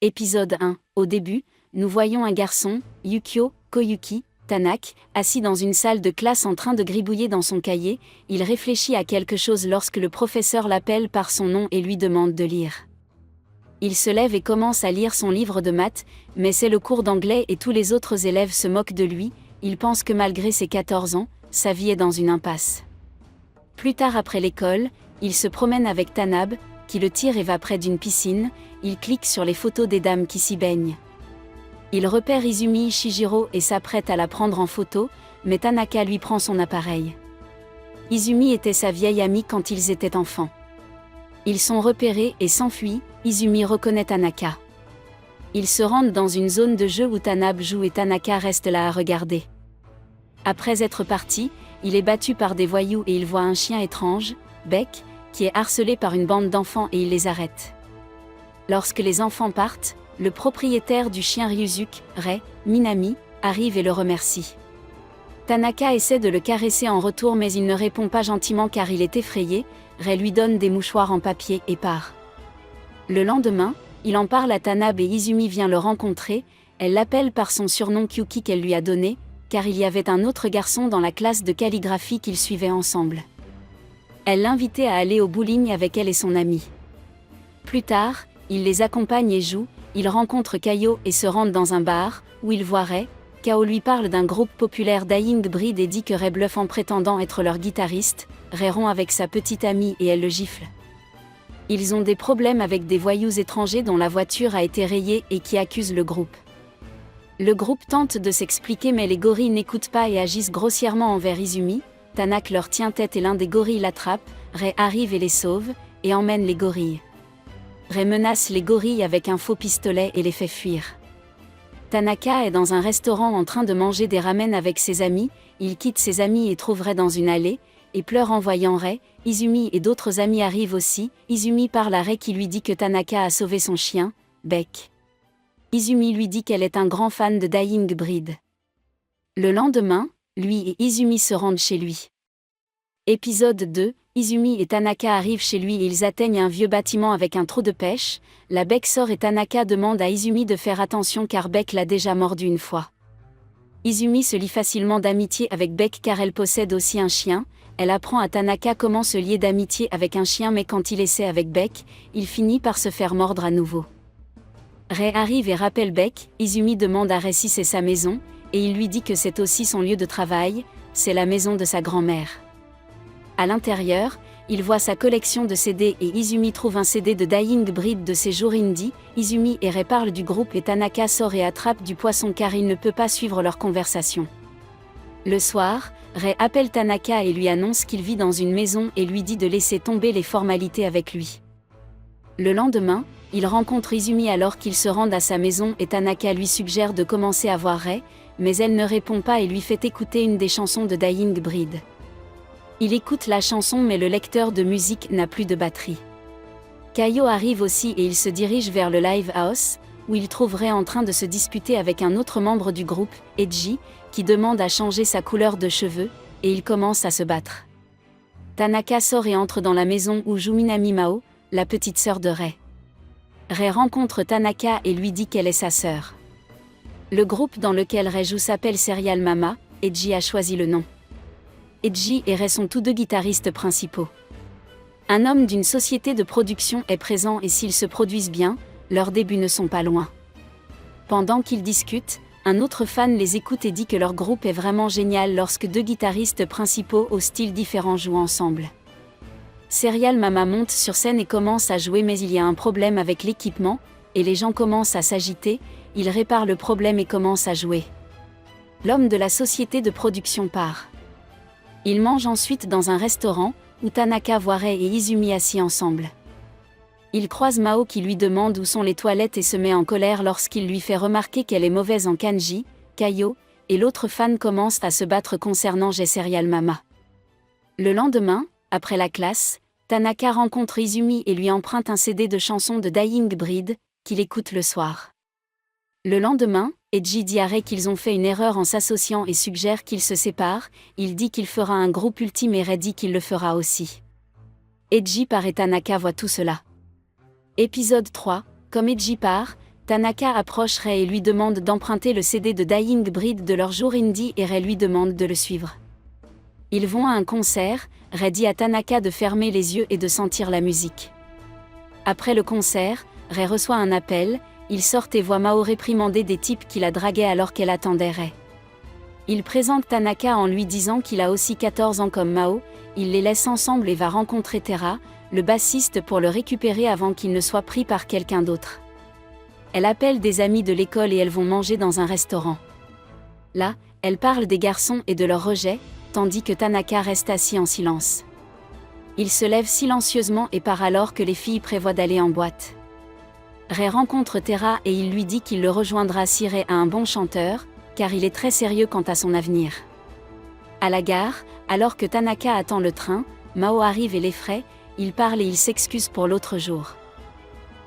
Épisode 1. Au début, nous voyons un garçon, Yukio Koyuki Tanak, assis dans une salle de classe en train de gribouiller dans son cahier. Il réfléchit à quelque chose lorsque le professeur l'appelle par son nom et lui demande de lire. Il se lève et commence à lire son livre de maths, mais c'est le cours d'anglais et tous les autres élèves se moquent de lui. Il pense que malgré ses 14 ans, sa vie est dans une impasse. Plus tard après l'école, il se promène avec Tanabe, qui le tire et va près d'une piscine. Il clique sur les photos des dames qui s'y baignent. Il repère Izumi Ishijiro et s'apprête à la prendre en photo, mais Tanaka lui prend son appareil. Izumi était sa vieille amie quand ils étaient enfants. Ils sont repérés et s'enfuient. Izumi reconnaît Tanaka. Ils se rendent dans une zone de jeu où Tanabe joue et Tanaka reste là à regarder. Après être parti, il est battu par des voyous et il voit un chien étrange, Beck, qui est harcelé par une bande d'enfants et il les arrête. Lorsque les enfants partent, le propriétaire du chien Ryuzuki, Rei Minami, arrive et le remercie. Tanaka essaie de le caresser en retour mais il ne répond pas gentiment car il est effrayé. Rei lui donne des mouchoirs en papier et part. Le lendemain, il en parle à Tanabe et Izumi vient le rencontrer. Elle l'appelle par son surnom Kyuki qu'elle lui a donné, car il y avait un autre garçon dans la classe de calligraphie qu'ils suivaient ensemble. Elle l'invitait à aller au bowling avec elle et son ami. Plus tard, il les accompagne et joue. Il rencontre Kaio et se rendent dans un bar, où il voit Rei. Kao lui parle d'un groupe populaire Dying Breed et dit que Rei bluffe en prétendant être leur guitariste. Rei rompt avec sa petite amie et elle le gifle. Ils ont des problèmes avec des voyous étrangers dont la voiture a été rayée et qui accusent le groupe. Le groupe tente de s'expliquer mais les gorilles n'écoutent pas et agissent grossièrement envers Izumi. Tanak leur tient tête et l'un des gorilles l'attrape. Rei arrive et les sauve, et emmène les gorilles. Rei menace les gorilles avec un faux pistolet et les fait fuir. Tanaka est dans un restaurant en train de manger des ramen avec ses amis. Il quitte ses amis et trouve Rei dans une allée, et pleure en voyant Rei. Izumi et d'autres amis arrivent aussi. Izumi parle à Rei qui lui dit que Tanaka a sauvé son chien, Beck. Izumi lui dit qu'elle est un grand fan de Dying Breed. Le lendemain, lui et Izumi se rendent chez lui. Épisode 2. Izumi et Tanaka arrivent chez lui et ils atteignent un vieux bâtiment avec un trou de pêche. La Beck sort et Tanaka demande à Izumi de faire attention car Beck l'a déjà mordu une fois. Izumi se lie facilement d'amitié avec Beck car elle possède aussi un chien. Elle apprend à Tanaka comment se lier d'amitié avec un chien mais quand il essaie avec Beck, il finit par se faire mordre à nouveau. Rei arrive et rappelle Beck. Izumi demande à Rei si c'est sa maison, et il lui dit que c'est aussi son lieu de travail, c'est la maison de sa grand-mère. À l'intérieur, il voit sa collection de CD et Izumi trouve un CD de Dying Breed de ses jours indie. Izumi et Rei parlent du groupe et Tanaka sort et attrape du poisson car il ne peut pas suivre leur conversation. Le soir, Rei appelle Tanaka et lui annonce qu'il vit dans une maison et lui dit de laisser tomber les formalités avec lui. Le lendemain, il rencontre Izumi alors qu'ils se rendent à sa maison et Tanaka lui suggère de commencer à voir Rei, mais elle ne répond pas et lui fait écouter une des chansons de Dying Breed. Il écoute la chanson mais le lecteur de musique n'a plus de batterie. Kaio arrive aussi et il se dirige vers le live house, où il trouve Rei en train de se disputer avec un autre membre du groupe, Eiji, qui demande à changer sa couleur de cheveux, et ils commencent à se battre. Tanaka sort et entre dans la maison où joue Minami Mao, la petite sœur de Rei. Rei rencontre Tanaka et lui dit qu'elle est sa sœur. Le groupe dans lequel Rei joue s'appelle Serial Mama, Eiji a choisi le nom. Eiji et Rei sont tous deux guitaristes principaux. Un homme d'une société de production est présent et s'ils se produisent bien, leurs débuts ne sont pas loin. Pendant qu'ils discutent, un autre fan les écoute et dit que leur groupe est vraiment génial lorsque deux guitaristes principaux aux styles différents jouent ensemble. Serial Mama monte sur scène et commence à jouer mais il y a un problème avec l'équipement, et les gens commencent à s'agiter. Il répare le problème et commence à jouer. L'homme de la société de production part. Ils mangent ensuite dans un restaurant, où Tanaka voit Rei et Izumi assis ensemble. Il croise Mao qui lui demande où sont les toilettes et se met en colère lorsqu'il lui fait remarquer qu'elle est mauvaise en kanji, Kaio, et l'autre fan commence à se battre concernant Serial Mama. Le lendemain, après la classe, Tanaka rencontre Izumi et lui emprunte un CD de chansons de Dying Breed, qu'il écoute le soir. Le lendemain, Eiji dit à Rei qu'ils ont fait une erreur en s'associant et suggère qu'ils se séparent. Il dit qu'il fera un groupe ultime et Rei dit qu'il le fera aussi. Eiji part et Tanaka voit tout cela. Épisode 3. Comme Eiji part, Tanaka approche Rei et lui demande d'emprunter le CD de Dying Breed de leur jour indie et Rei lui demande de le suivre. Ils vont à un concert, Rei dit à Tanaka de fermer les yeux et de sentir la musique. Après le concert, Rei reçoit un appel, il sort et voit Mao réprimander des types qui la draguaient alors qu'elle attendait Rei. Il présente Tanaka en lui disant qu'il a aussi 14 ans comme Mao, il les laisse ensemble et va rencontrer Tera, le bassiste pour le récupérer avant qu'il ne soit pris par quelqu'un d'autre. Elle appelle des amis de l'école et elles vont manger dans un restaurant. Là, elle parle des garçons et de leur rejet, tandis que Tanaka reste assis en silence. Il se lève silencieusement et part alors que les filles prévoient d'aller en boîte. Rei rencontre Tera et il lui dit qu'il le rejoindra si Rei a un bon chanteur, car il est très sérieux quant à son avenir. À la gare, alors que Tanaka attend le train, Mao arrive et l'effraie, il parle et il s'excuse pour l'autre jour.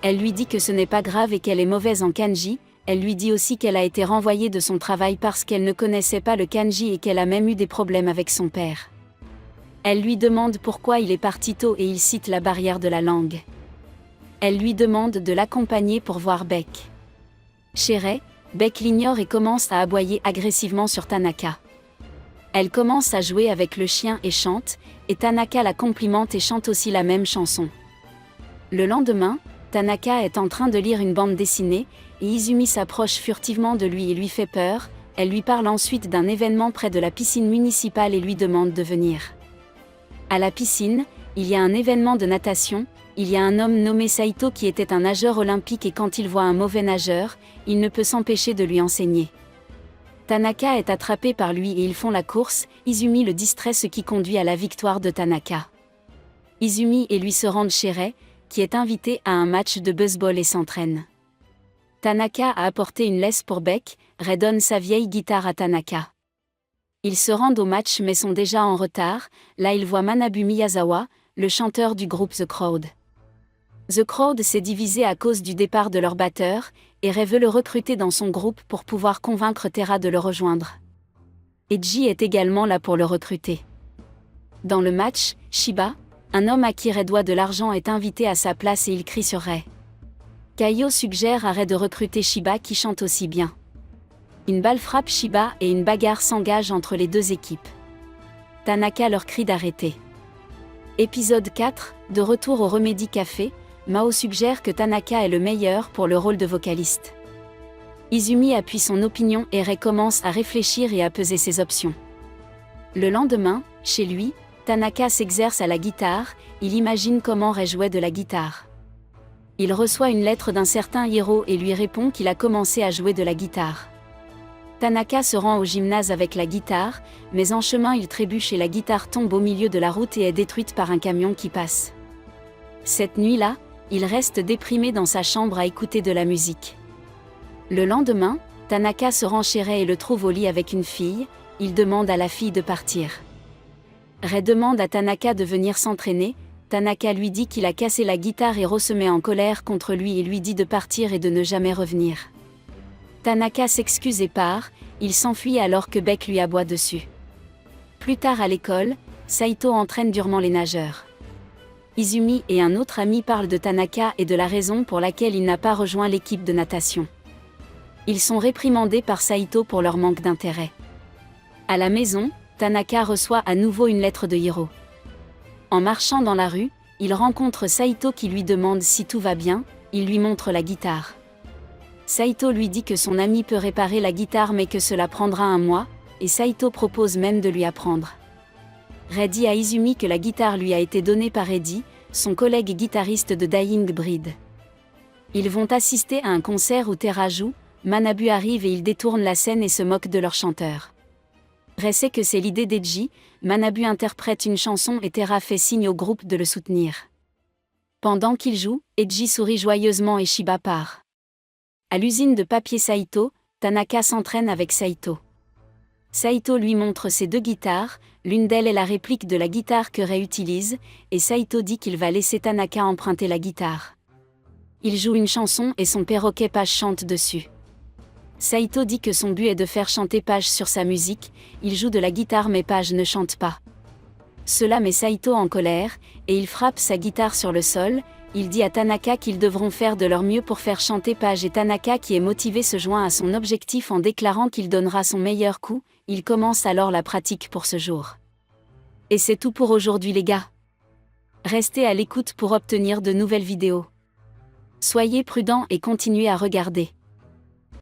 Elle lui dit que ce n'est pas grave et qu'elle est mauvaise en kanji, elle lui dit aussi qu'elle a été renvoyée de son travail parce qu'elle ne connaissait pas le kanji et qu'elle a même eu des problèmes avec son père. Elle lui demande pourquoi il est parti tôt et il cite la barrière de la langue. Elle lui demande de l'accompagner pour voir Beck. Chez Rei, Beck l'ignore et commence à aboyer agressivement sur Tanaka. Elle commence à jouer avec le chien et chante, et Tanaka la complimente et chante aussi la même chanson. Le lendemain, Tanaka est en train de lire une bande dessinée, et Izumi s'approche furtivement de lui et lui fait peur, elle lui parle ensuite d'un événement près de la piscine municipale et lui demande de venir. À la piscine, il y a un événement de natation, il y a un homme nommé Saito qui était un nageur olympique et quand il voit un mauvais nageur, il ne peut s'empêcher de lui enseigner. Tanaka est attrapé par lui et ils font la course, Izumi le distrait ce qui conduit à la victoire de Tanaka. Izumi et lui se rendent chez Rei, qui est invité à un match de baseball et s'entraîne. Tanaka a apporté une laisse pour Beck, Rei donne sa vieille guitare à Tanaka. Ils se rendent au match mais sont déjà en retard, là ils voient Manabu Miyazawa, le chanteur du groupe The Crowd. The Crowd s'est divisé à cause du départ de leur batteur, et Rei veut le recruter dans son groupe pour pouvoir convaincre Tera de le rejoindre. Eiji est également là pour le recruter. Dans le match, Shiba, un homme à qui Rei doit de l'argent est invité à sa place et il crie sur Rei. Kaio suggère à Rei de recruter Shiba qui chante aussi bien. Une balle frappe Shiba et une bagarre s'engage entre les deux équipes. Tanaka leur crie d'arrêter. Épisode 4, de retour au Remedy Café, Mao suggère que Tanaka est le meilleur pour le rôle de vocaliste. Izumi appuie son opinion et Rei commence à réfléchir et à peser ses options. Le lendemain, chez lui, Tanaka s'exerce à la guitare, il imagine comment Rei jouait de la guitare. Il reçoit une lettre d'un certain Hiro et lui répond qu'il a commencé à jouer de la guitare. Tanaka se rend au gymnase avec la guitare, mais en chemin il trébuche et la guitare tombe au milieu de la route et est détruite par un camion qui passe. Cette nuit-là, il reste déprimé dans sa chambre à écouter de la musique. Le lendemain, Tanaka se rend chez Rei et le trouve au lit avec une fille, il demande à la fille de partir. Rei demande à Tanaka de venir s'entraîner, Tanaka lui dit qu'il a cassé la guitare et Ro se met en colère contre lui et lui dit de partir et de ne jamais revenir. Tanaka s'excuse et part, il s'enfuit alors que Beck lui aboie dessus. Plus tard à l'école, Saito entraîne durement les nageurs. Izumi et un autre ami parlent de Tanaka et de la raison pour laquelle il n'a pas rejoint l'équipe de natation. Ils sont réprimandés par Saito pour leur manque d'intérêt. À la maison, Tanaka reçoit à nouveau une lettre de Hiro. En marchant dans la rue, il rencontre Saito qui lui demande si tout va bien, il lui montre la guitare. Saito lui dit que son ami peut réparer la guitare mais que cela prendra un mois, et Saito propose même de lui apprendre. Rei dit à Izumi que la guitare lui a été donnée par Eddie, son collègue guitariste de Dying Breed. Ils vont assister à un concert où Tera joue, Manabu arrive et il détourne la scène et se moque de leur chanteur. Rei sait que c'est l'idée d'Eiji, Manabu interprète une chanson et Tera fait signe au groupe de le soutenir. Pendant qu'il joue, Eiji sourit joyeusement et Shiba part. À l'usine de papier Saito, Tanaka s'entraîne avec Saito. Saito lui montre ses deux guitares, l'une d'elles est la réplique de la guitare que Rei utilise, et Saito dit qu'il va laisser Tanaka emprunter la guitare. Il joue une chanson et son perroquet Page chante dessus. Saito dit que son but est de faire chanter Page sur sa musique, il joue de la guitare mais Page ne chante pas. Cela met Saito en colère, et il frappe sa guitare sur le sol, Il dit à Tanaka qu'ils devront faire de leur mieux pour faire chanter Page et Tanaka qui est motivé se joint à son objectif en déclarant qu'il donnera son meilleur coup. Il commence alors la pratique pour ce jour. Et c'est tout pour aujourd'hui les gars. Restez à l'écoute pour obtenir de nouvelles vidéos. Soyez prudents et continuez à regarder.